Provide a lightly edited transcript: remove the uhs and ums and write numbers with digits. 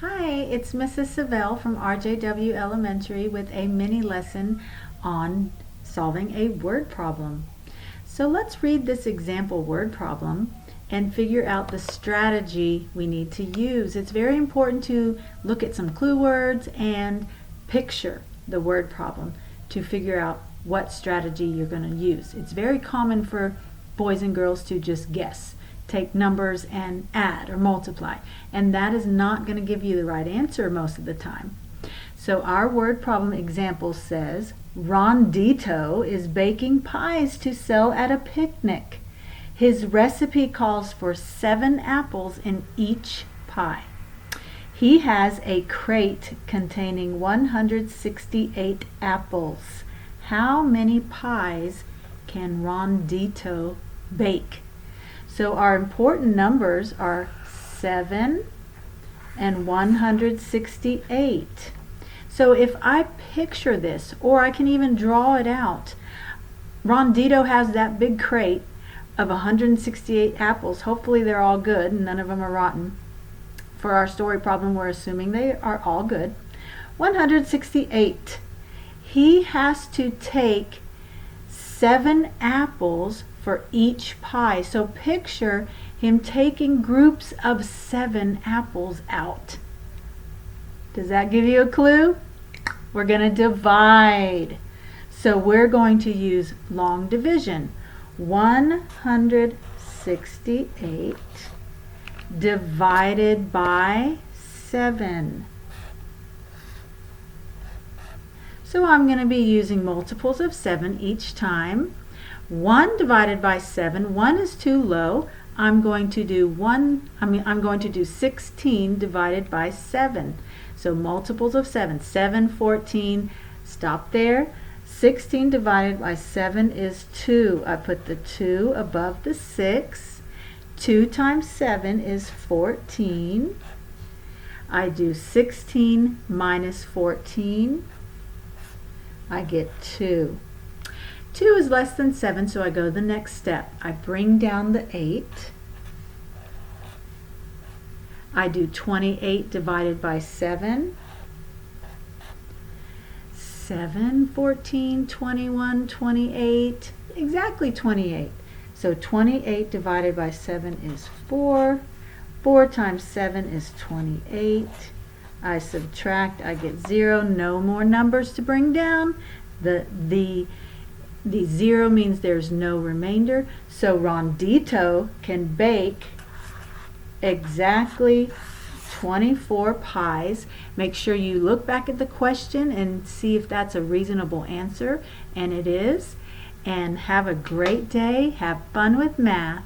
Hi, it's Mrs. Savell from RJW Elementary with a mini lesson on solving a word problem. So let's read this example word problem and figure out the strategy we need to use. It's very important to look at some clue words and picture the word problem to figure out what strategy you're going to use. It's very common for boys and girls to just guess. Take numbers and add or multiply, and that is not going to give you the right answer most of the time. So our word problem example says Rondito is baking pies to sell at a picnic. His recipe calls for 7 apples in each pie. He has a crate containing 168 apples. How many pies can Rondito bake? So our important numbers are 7 and 168. So if I picture this, or I can even draw it out, Rondito has that big crate of 168 apples. Hopefully they're all good and none of them are rotten. For our story problem, we're assuming they are all good. 168. He has to take 7 apples for each pie. So picture him taking groups of 7 apples out. Does that give you a clue? We're going to divide. So we're going to use long division. 168 divided by 7. So I'm going to be using multiples of 7 each time. 1 divided by 7, 1 is too low. I'm going to do 16 divided by 7. So multiples of 7, 7, 14, stop there. 16 divided by 7 is 2. I put the 2 above the 6. 2 times 7 is 14. I do 16 minus 14. I get 2. 2 is less than 7, so I go the next step. I bring down the 8. I do 28 divided by 7. 7, 14, 21, 28, exactly 28. So 28 divided by 7 is 4. 4 times 7 is 28. I subtract, I get 0. No more numbers to bring down. The 0 means there's no remainder. So Rondito can bake exactly 24 pies. Make sure you look back at the question and see if that's a reasonable answer, and it is. And have a great day. Have fun with math.